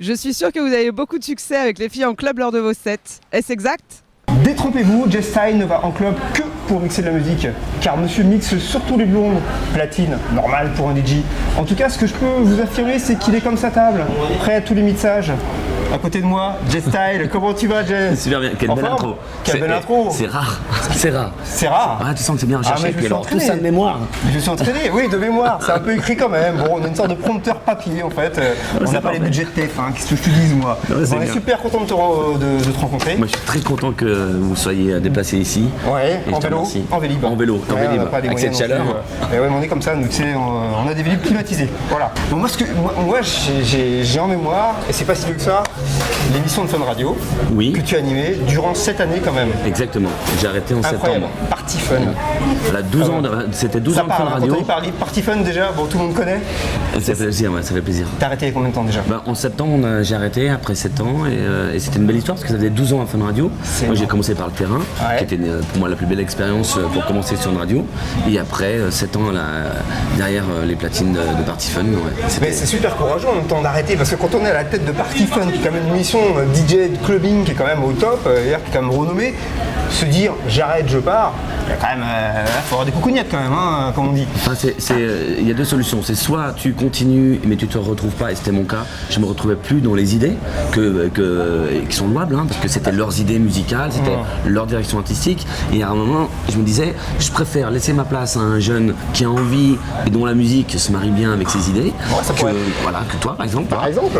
Je suis sûre que vous avez beaucoup de succès avec les filles en club lors de vos sets. Est-ce exact? Détrompez-vous, J-Style ne va en club que pour mixer de la musique, car monsieur mixe surtout les blondes, platine, normal pour un DJ. En tout cas, ce que je peux vous affirmer, c'est qu'il est comme sa table, prêt à tous les mixages. À côté de moi, J-Style, comment tu vas, Jay? Super bien, quelle belle intro. Quelle belle intro. C'est rare, c'est rare. C'est rare. Ah, tu sens que c'est bien recherché, mais puis alors tout ça de mémoire. Je suis entraîné, oui, de mémoire, c'est un peu écrit quand même. Bon, on est une sorte de prompteur papier en fait. On n'a pas les budgets de TF1, qu'est-ce que je te dise moi? On est super content de te rencontrer. Moi je suis très content que vous soyez déplacé ici. Ouais, en vélo, en Vélib. En vélo, avec cette chaleur. Et ouais, mais on est comme ça, nous, tu sais, on a des Vélib climatisés. Voilà. Bon, moi j'ai en mémoire, et c'est pas si vieux que ça, l'émission de Fun Radio que tu as animée durant 7 années quand même. Exactement, j'ai arrêté en septembre. Party Fun. Voilà, 12 ans, c'était 12 ans de Fun Radio. Quand on parle Party Fun déjà, bon, tout le monde connaît. Ça fait plaisir, ouais, ça fait plaisir. T'as arrêté il y a combien de temps déjà? En septembre, j'ai arrêté après 7 ans et c'était une belle histoire parce que ça faisait 12 ans à Fun Radio. Moi j'ai commencé par le terrain, qui était pour moi la plus belle expérience pour commencer sur une radio. Et après 7 ans derrière les platines de Party Fun. Mais c'est super courageux en même temps d'arrêter parce que quand on est à la tête de Party Fun, qui est quand même une émission DJ de clubbing qui est quand même au top, qui est quand même renommée, se dire j'arrête, je pars, il y a quand même, faut avoir des coucougnettes quand même, hein, comme on dit. Enfin, il y a deux solutions, c'est soit tu continues mais tu te retrouves pas, et c'était mon cas, je me retrouvais plus dans les idées qui sont louables, hein, parce que c'était leurs idées musicales, c'était leur direction artistique, et à un moment je me disais je préfère laisser ma place à un jeune qui a envie et dont la musique se marie bien avec ses idées, que toi par exemple.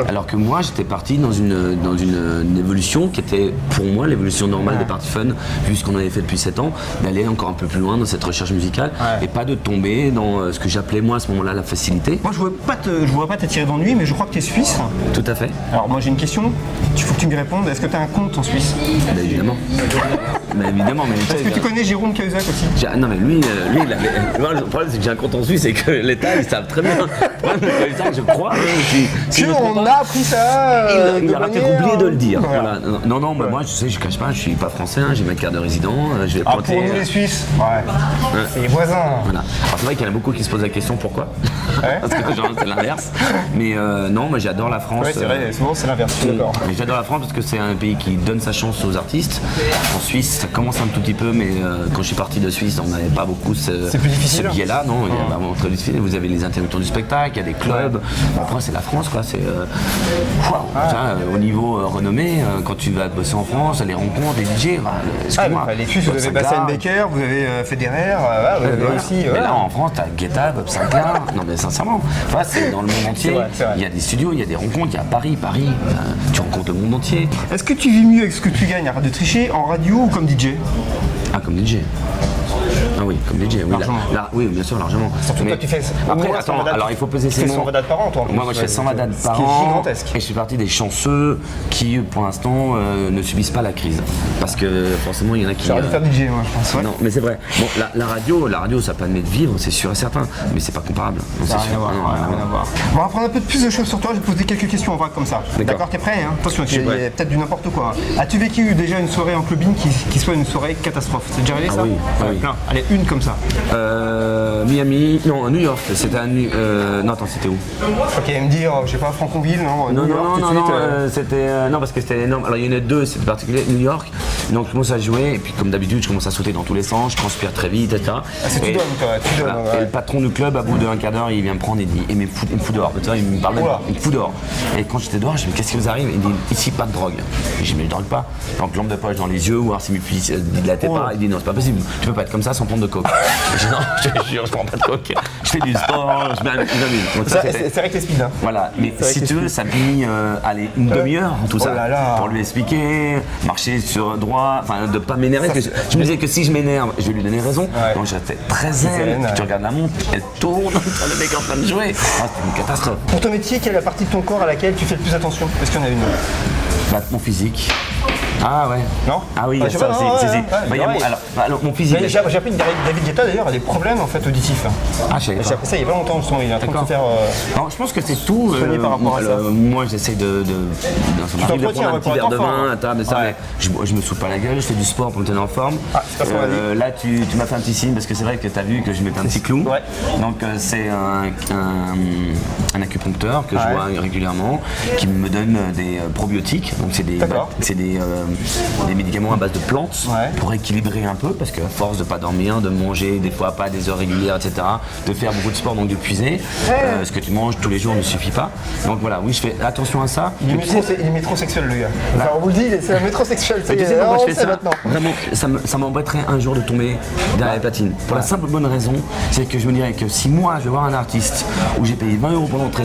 Alors que moi j'étais parti dans une évolution qui était pour moi l'évolution normale des Party Fun, vu ce qu'on avait fait depuis 7 ans, d'aller encore un peu plus loin dans cette recherche musicale et pas de tomber dans ce que j'appelais moi à ce moment-là la facilité. Moi je voudrais pas t'attirer d'ennui, mais je crois que tu es suisse. Tout à fait. Alors moi j'ai une question, il faut que tu me répondes, est-ce que tu as un compte en Suisse? Évidemment. Est-ce que tu connais Jérôme Cahuzac aussi? Non mais lui le problème c'est que j'ai un compte en Suisse et que l'État ils savent très bien. Cahuzac, je crois. On a appris ça. Il aura peut-être oublié de le dire. Voilà. Non, moi je sais, je cache pas, je suis pas français, hein, j'ai ma carte de résident, je vais pointer. Pour nous les Suisses, c'est les voisins. Voilà. Alors c'est vrai qu'il y en a beaucoup qui se posent la question pourquoi. Parce que genre c'est l'inverse. Mais non, moi j'adore la France. Ouais, c'est vrai, souvent c'est l'inverse, je suis d'accord. Mais j'adore la France parce que c'est un pays qui donne sa chance aux artistes. En Suisse, ça commence un tout petit peu, mais quand je suis parti de Suisse, on n'avait pas beaucoup ce biais-là, non. Il y a vraiment très difficile. Vous avez les intermittents du spectacle, il y a des clubs. Après, c'est la France, quoi. C'est au niveau renommé, quand tu vas bosser en France, les rencontres, les DJ. Les Suisses, vous avez Bastian Becker, vous avez Federer, vous avez aussi. Mais là, en France, t'as Guetta, Bob Sinclair. Non, mais sincèrement, c'est dans le monde entier. Il y a des studios, il y a des rencontres, il y a Paris, tu rencontres le monde entier. Est-ce que tu vis mieux avec ce que tu gagnes, arrête de tricher, en radio ou comme DJ? Ah, comme DJ. Ah oui, comme DJ, oui. Oui, bien sûr, largement. Surtout toi, tu fais. Après, attends, alors il faut peser ses mots. Tu fais 120 dates par an, toi. Moi, je fais 120 dates par an. Ce qui est gigantesque. Et je fais partie des chanceux qui, pour l'instant, ne subissent pas la crise. Parce que forcément, il y en a qui. J'aurais dû faire DJ, moi, je pense. Non, mais c'est vrai. Bon, la radio, ça permet de vivre, c'est sûr et certain. Mais c'est pas comparable. Ça n'a rien à voir. On va prendre un peu plus de choses sur toi. Je vais te poser quelques questions en vrac comme ça. D'accord, t'es prêt, hein? Attention, il y a peut-être du n'importe quoi. As-tu vécu déjà une soirée en clubbing qui soit une soirée catastrophe? C'est déjà arrivé ça? Oui. Allez, une comme ça. Miami, non, New York, c'était à non, attends, c'était où? Ok, me dire, je sais pas, Franconville, non? Non, parce que c'était énorme. Alors il y en a deux, c'était particulier, New York. Donc je commence à jouer, et puis comme d'habitude, je commence à sauter dans tous les sens, je transpire très vite, etc. Tu donnes, toi. Et le patron du club, à bout d'un quart d'heure, il vient me prendre et il me fout dehors. Il me parle même, il me fout dehors. Et quand j'étais dehors, je me dis, qu'est-ce qui vous arrive? Il dit, ici, pas de drogue. Et je dis, mais je drogue pas. Donc lampe de poche dans les yeux, voir s'il me dilatait pas. Il dit, non, c'est pas possible, tu peux pas être comme ça sans prendre de coke. Je dis, non, je te jure, je prends pas de coke. Je fais du sport, je m'amuse. C'est vrai que t'es speed, hein. Voilà, mais si tu veux, ça me mis une demi-heure, tout ça, pour lui expliquer, marcher sur droit, enfin de pas m'énerver. Je me disais que si je m'énerve, je vais lui donner raison. Donc j'étais très zen, tu regardes la montre, elle tourne, le mec est en train de jouer. C'est une catastrophe. Pour ton métier, quelle est la partie de ton corps à laquelle tu fais le plus attention? Est-ce qu'il y en a une? Mon physique. Ah ouais. Non? Ah oui, il y a Je sais ça pas, aussi. non, Si, ouais, si. ouais, Bah, il y a ouais. alors, mon fils, il est... J'ai appris que David Guetta d'ailleurs a des problèmes en fait auditifs. Ah, je savais J'ai pas. appris ça il y a pas longtemps justement, il est en train de se faire. Non, je pense que c'est tout. soigner par rapport à ça. Moi, j'essaie de t'entretiens, prendre un ouais, petit pour verre de être en forme, vin, hein. à table, ça, Ouais. mais je me saoule pas la gueule, je fais du sport pour me tenir en forme. Ah, c'est pas ce qu'on m'a dit. Là, tu m'as fait un petit signe parce que c'est vrai que tu as vu que je mettais un petit clou. Ouais. Donc, c'est un acupuncteur que je Ouais. vois régulièrement qui me donne des probiotiques. Donc, D'accord. c'est des médicaments à base de plantes Ouais. pour équilibrer un peu parce qu'à force de pas dormir, de manger des fois pas à des heures régulières, etc., de faire beaucoup de sport, donc de puiser, ce que tu manges tous les jours ne suffit pas. Donc voilà, oui, je fais attention à ça. Il est métrosexuel le gars. Enfin, on vous le dit, c'est un métrosexuel. Mais tu sais pourquoi je fais ça maintenant. Vraiment, ça m'embêterait un jour de tomber derrière les platines. Pour la simple bonne raison, c'est que je me dirais que si moi je vais voir un artiste où j'ai payé 20 € pour l'entrée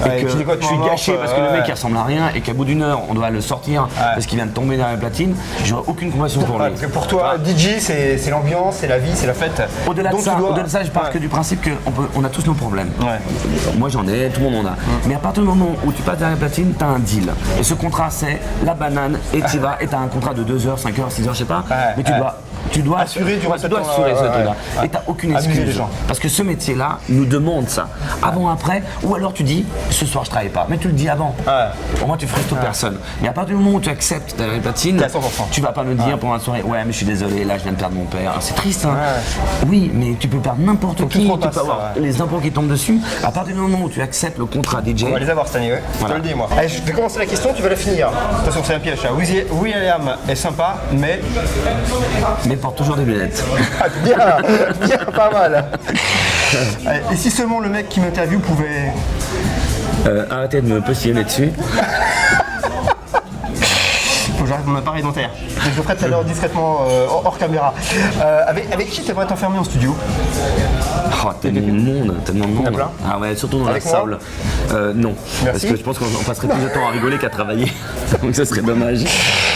Ouais, et que qui est je suis gâché parce que le mec il ressemble à rien et qu'à bout d'une heure on doit le sortir parce qu'il vient de tomber derrière les platines, j'aurais aucune compassion pour lui. Parce que pour toi, DJ, c'est l'ambiance, c'est la vie, c'est la fête. Au-delà de Donc, ça, tu dois- je pars que du principe qu'on a tous nos problèmes. Ouais. Moi j'en ai, tout le monde en a. Mais à partir du moment où tu passes derrière les platines, tu as un deal. Et ce contrat c'est la banane et tu vas et tu as un contrat de 2 heures, 5 heures, 6 heures, je sais pas. Ouais, Mais tu dois Assurer durant tu ce dois temps-là, assurer ce ouais, truc-là. ouais. Et tu n'as aucune Amuser excuse. les gens. Parce que ce métier-là nous demande ça. Avant, après, ou alors tu dis ce soir je travaille pas. Mais tu le dis avant. Ouais. Au moins tu frustres personne. Mais à partir du moment où tu acceptes derrière les platines, T'es à 100%. tu vas pas me dire pendant la soirée ouais mais je suis désolé, là je viens de perdre mon père. C'est triste hein. Oui, mais tu peux perdre n'importe Faut que tu qui, te tu repasses peux avoir ça, ouais. les impôts qui tombent dessus. À partir du moment où tu acceptes le contrat DJ, On va les avoir cette année, ouais. Voilà. Je te le dis, moi. Allez, je vais commencer la question, tu vas la finir. Attention, c'est un piège. Hein. William est sympa, mais. mais porte toujours des lunettes. bien, pas mal. Allez, et si seulement le mec qui m'interviewe pouvait. Arrêtez de me postillonner dessus. Faut que j'arrête mon appareil dentaire. Je le ferai tout à l'heure discrètement hors caméra. Avec qui t'aimerais t'enfermer en studio? Oh, tellement de monde, tellement de monde. plein Ah ouais, surtout dans Avec la moi salle. Non, Merci. parce que je pense qu'on passerait plus de temps à rigoler qu'à travailler. Donc ça serait dommage.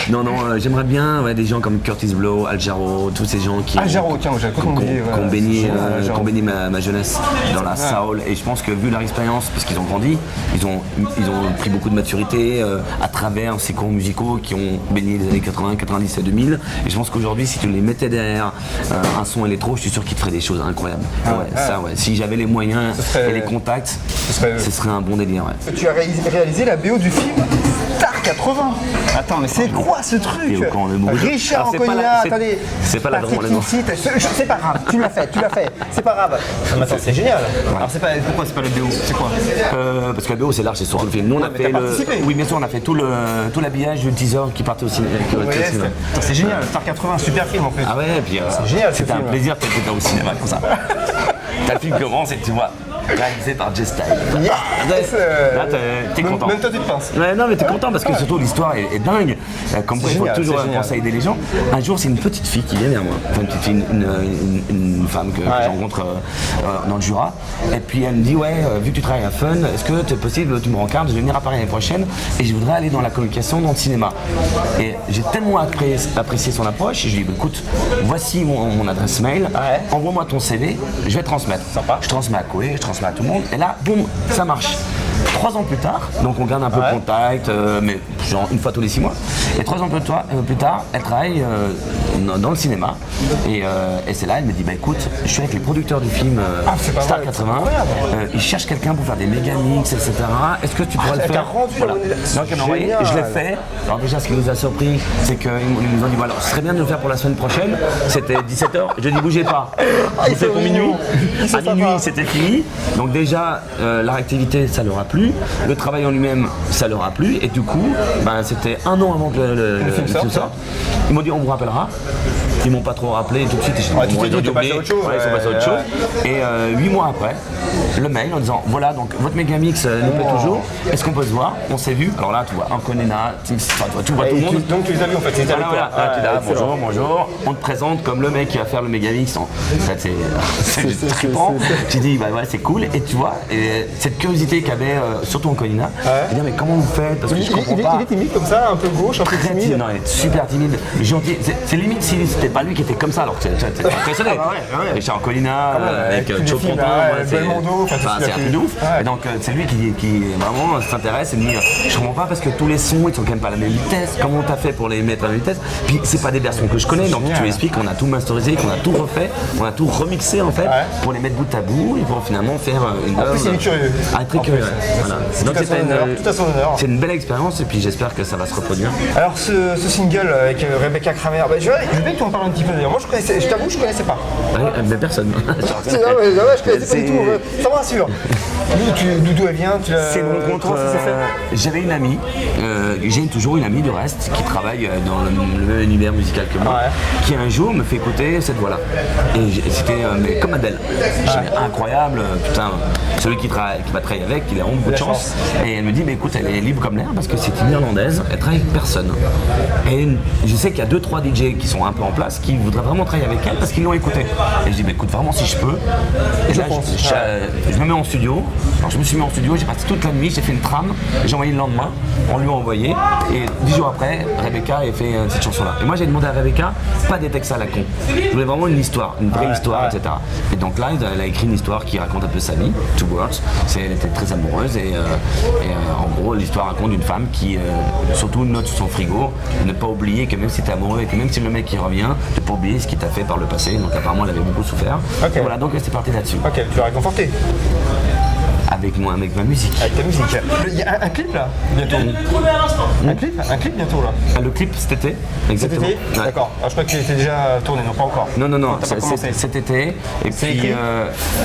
Non, j'aimerais bien des gens comme Curtis Blow, Al Jarreau, tous ces gens qui Al Jarreau, tiens, j'avais complètement oublié, qui ont ouais. baigné, C'est vrai, Al Jarreau. qui ont baigné ma jeunesse dans la soul. Et je pense que vu leur expérience, parce qu'ils ont grandi, ils ont pris beaucoup de maturité à travers ces cours musicaux qui ont baigné les années 80, 90 et 2000. Et je pense qu'aujourd'hui, si tu les mettais derrière un son électro, je suis sûr qu'ils te feraient des choses incroyables. Ça, ouais. Si j'avais les moyens serait- et les contacts, serait- ce serait un bon délire. Ouais. Tu as réalisé la BO du film Star 80. Attends, mais c'est quoi ce truc? Et au camp, le mot. Richard Alors, c'est pas Anconina, la- c'est- attendez. c'est pas la Patrick drôle, non. Timsit, c'est pas grave, tu l'as fait, c'est pas grave. Mais attends, c'est génial. Alors c'est pas, pourquoi c'est pas le BO? C'est quoi? Parce que la BO c'est large, c'est sur tout le film. Nous on a mais fait t'as participé. oui bien sûr on a fait tout l'habillage du teaser qui partait au cinéma. C'est génial, Star 80, super film en fait. Ah ouais, et puis génial, ce c'était un film. plaisir d'être au cinéma comme ça. T'as le film commence et tu vois, réalisé par Just Style. Yes, Là t'es content. Même toi tu te pinces. Ouais, non mais t'es content parce que surtout l'histoire est dingue. Comme quoi il faut génial, toujours c'est génial. penser à aider les gens. Un jour c'est une petite fille qui vient vers moi, enfin une petite fille, une femme que je rencontre dans le Jura. Et puis elle me dit ouais vu que tu travailles à Fun, est-ce que c'est possible tu me rencardes, je vais venir à Paris l'année prochaine et je voudrais aller dans la communication dans le cinéma. Et j'ai tellement apprécié son approche et je lui dis bah, écoute voici mon adresse mail, envoie-moi ton CV, je vais transmettre. Sympa. Je transmets à Koé, je transmets à tout le monde et là boum ça marche. 3 ans plus tard, donc on garde un peu contact, mais genre une fois tous les 6 mois. Et 3 ans plus tard, elle travaille dans le cinéma. Et c'est là, elle me dit bah écoute, je suis avec les producteurs du film c'est pas Star vrai, 80. c'est incroyable. Ils cherchent quelqu'un pour faire des méga mix, etc. Est-ce que tu pourrais le elle faire t'a rendu la monnaie. Donc elle m'a envoyé, Génial. je l'ai fait. Alors déjà, ce qui nous a surpris, c'est qu'ils nous ont dit voilà, ce serait bien de le faire pour la semaine prochaine. C'était 17h. Je dis bougez pas. Je fais pour minuit. À minuit, c'était fini. Donc déjà, la réactivité, ça leur a plu. Le travail en lui-même, ça leur a plu. Et du coup, ben, c'était 1 an avant que le film sorte. Ils m'ont dit on vous rappellera. Ils m'ont pas trop rappelé tout de suite. Tu t'es dit, tu passes à autre chose. Ouais, ils sont passés à autre chose. Et 8 mois après, le mail en disant voilà donc votre méga mix nous plaît toujours. Est-ce qu'on peut se voir? On s'est vu. Alors là, tu vois Anconina, tu vois tout le monde. Donc tu les as vus en fait, c'était avec Voilà, toi. là, tu es là, bonjour. On te présente comme le mec qui va faire le méga mix. Ça, c'est trippant. Tu dis, bah ouais, c'est cool. Et tu vois, et cette curiosité qu'avait surtout Anconina, de dire, mais comment vous faites? Parce que je comprends pas. Il est timide comme ça, un peu gauche, un peu Très timide, timide. non, il est super timide, gentil. C'est limite s'il n'était pas lui qui était comme ça, alors que t'es impressionné. ouais. Richard Colina, avec tous les Joe films, Pontin, Belmondo, c'est un truc de ouf. Ouais. Et donc c'est lui qui vraiment s'intéresse et me dit je comprends pas parce que tous les sons ils sont quand même pas à la même vitesse, comment t'as fait pour les mettre à la même vitesse, puis c'est pas des versions que je connais, donc tu expliques qu'on a tout masterisé, qu'on a tout refait, on a tout remixé en fait pour les mettre bout à bout et pour finalement faire une œuvre. En plus il est curieux. Ah, très curieux. Voilà. Donc Tout à son honneur. c'est une belle expérience et puis j'espère que ça va se reproduire. Alors ce single avec Rebecca Kramer, je veux bien que tu en parles un petit peu d'ailleurs. Moi je t'avoue je connaissais pas. Ouais, mais personne. Non, je connaissais pas du tout, ça me rassure. D'où elle vient C'est une rencontre. Comment ça s'est fait J'avais une amie, j'ai toujours une amie de reste qui travaille dans le même univers musical que moi, qui un jour me fait écouter cette voix-là. Et c'était mais comme Adèle. Incroyable, putain, celui qui va travailler avec, il a vraiment beaucoup de chance. Et elle me dit, mais écoute, elle est libre comme l'air parce que c'est une Irlandaise, elle travaille avec personne. Et je sais qu'il y a 2-3 DJ qui sont un peu en place qui voudraient vraiment travailler avec elle parce qu'ils l'ont écouté. Et je dis, mais écoute, vraiment si je peux. Et là, je me mets en studio. Alors je me suis mis en studio, j'ai passé toute la nuit, j'ai fait une trame, j'ai envoyé le lendemain, on lui a envoyé. Et 10 jours après, Rebecca a fait cette chanson-là. Et moi j'ai demandé à Rebecca, pas des textes à la con. Je voulais vraiment une histoire, une vraie histoire, etc. Et donc là, elle a écrit une histoire qui raconte un peu sa vie, Two Words. Elle était très amoureuse et en gros l'histoire raconte d'une femme qui surtout note sur son frigo, ne pas oublier que même si tu es amoureux et que même si le mec il revient, ne pas oublier ce qu'il t'a fait par le passé. Donc apparemment elle avait beaucoup souffert. Et voilà, donc c'est parti là-dessus. Ok, tu vas réconforter. Avec moi, avec ma musique. Avec ta musique. Il y a un clip là, bientôt. Un clip bientôt là. Le clip cet été, exactement. Cet été D'accord. Je crois que tu étais déjà tourné, non pas encore. Non, t'as pas commencé. cet été. Et puis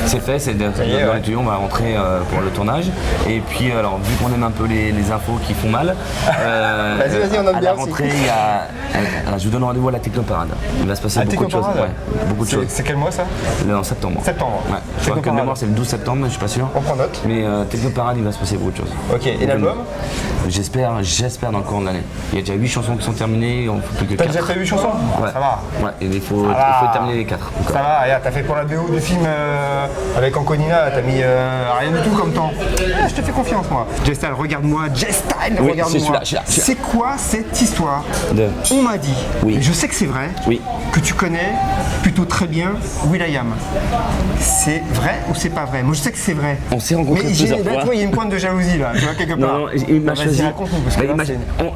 c'est fait, c'est dans les tuyaux, on va rentrer pour le tournage. Et puis alors vu qu'on aime un peu les infos qui font mal, vas-y, on aime à bien la rentrée, il y a. Alors, je vous donne rendez-vous à la Technoparade. Il va se passer beaucoup de choses. Beaucoup de choses. C'est quel mois ça? En septembre. Septembre. Ouais. Je crois que de mémoire c'est le 12 septembre, mais je suis pas sûr. On prend note. Mais Technoparade, il va se passer beaucoup de choses. Ok, et l'album? J'espère dans le courant de l'année. Il y a déjà 8 chansons qui sont terminées, on faut plus que 4. T'as déjà fait 8 chansons? Ouais. Ça va. Ouais, et il faut terminer les 4. Ça va, regarde, t'as fait pour la BO du film avec Anconina, t'as mis rien du tout comme temps. Je te fais confiance moi. J-Style, regarde-moi, J-Style, regarde-moi. C'est quoi cette histoire? On m'a dit, et je sais que c'est vrai, que tu connais plutôt très bien will.i.am. C'est vrai ou c'est pas vrai? Moi je sais que c'est vrai. On s'est rencontrés plusieurs fois. Il y a une pointe de jalousie là, tu vois quelque part. Non, il m'a choisi.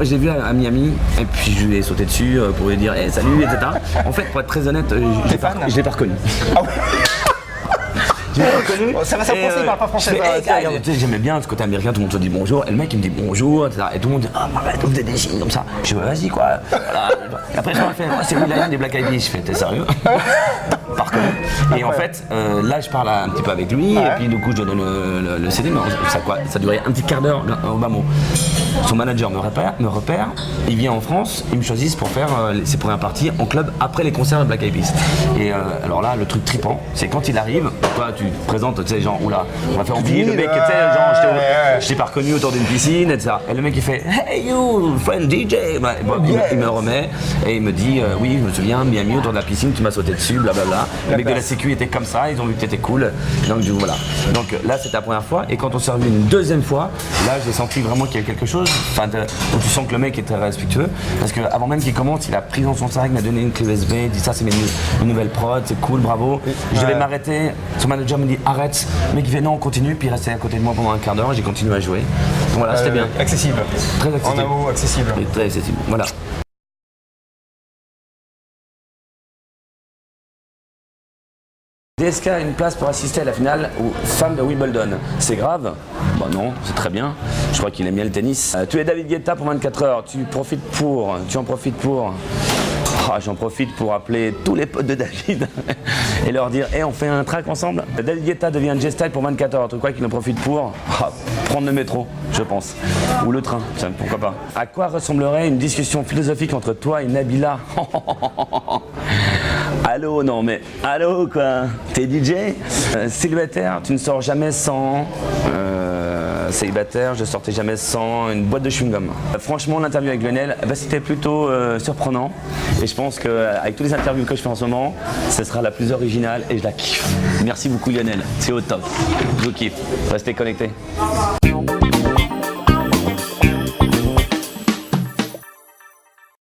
J'ai vu à Miami et puis je lui ai sauté dessus pour lui dire hey, salut, etc. En fait, pour être très honnête, je l'ai pas reconnu. Ah ouais. Ça va s'approcher, il parle pas français. J'aimais bien ce côté américain, tout le monde se dit bonjour, et le mec il me dit bonjour, etc. Et tout le monde dit ah, arrête, vous êtes des signes comme ça. Je dis vas-y quoi. Voilà. Et après je me fais c'est will.i.am des Black Eyed Peas. Je fais t'es sérieux? Par contre. Et en fait, là je parle un petit peu avec lui, et puis du coup je donne le CD, mais ça durait un petit quart d'heure au bas mot. Son manager me repère, il vient en France, ils me choisissent pour faire ses premières parties en club après les concerts de Black Eyed Peas. Et alors là, le truc trippant, c'est quand il arrive, toi tu te présentes, tu sais, genre, oula, on va faire oublier le mec, tu sais, genre, je t'ai pas reconnu autour d'une piscine, etc. Et le mec il fait hey you, friend DJ, il me remet et il me dit oui, je me souviens, Miami autour de la piscine, tu m'as sauté dessus, blablabla. Le mec de la sécu était comme ça, ils ont vu que t'étais cool, donc voilà. Donc là c'était la première fois, et quand on s'est revu une deuxième fois, là j'ai senti vraiment qu'il y a quelque chose, enfin, où tu sens que le mec est très respectueux, parce qu'avant même qu'il commence, il a pris dans son sac, il m'a donné une clé USB, il dit ça c'est une nouvelle prod, c'est cool, bravo. Je devais m'arrêter, son manager me dit arrête, le mec il fait non on continue, puis il restait à côté de moi pendant un quart d'heure et j'ai continué à jouer. Donc voilà, c'était bien. Accessible. Très accessible. En un mot, accessible. Et très accessible, voilà. DSK a une place pour assister à la finale aux femmes de Wimbledon. C'est grave? Bah non, c'est très bien. Je crois qu'il aime bien le tennis. Tu es David Guetta pour 24 heures. Tu en profites pour... Ah, j'en profite pour appeler tous les potes de David et leur dire hey, on fait un track ensemble. David Guetta devient J-Style pour 24 heures. Tu crois qu'il en profite pour prendre le métro, je pense. Ou le train, tiens, pourquoi pas. À quoi ressemblerait une discussion philosophique entre toi et Nabila? Allô, non mais allô quoi. T'es DJ? Célibataire, tu ne sors jamais sans... célibataire, je sortais jamais sans une boîte de chewing-gum. Franchement, l'interview avec Lionel, c'était plutôt surprenant. Et je pense qu'avec toutes les interviews que je fais en ce moment, ce sera la plus originale et je la kiffe. Merci beaucoup Lionel, c'est au top. Je vous kiffe. Restez connectés.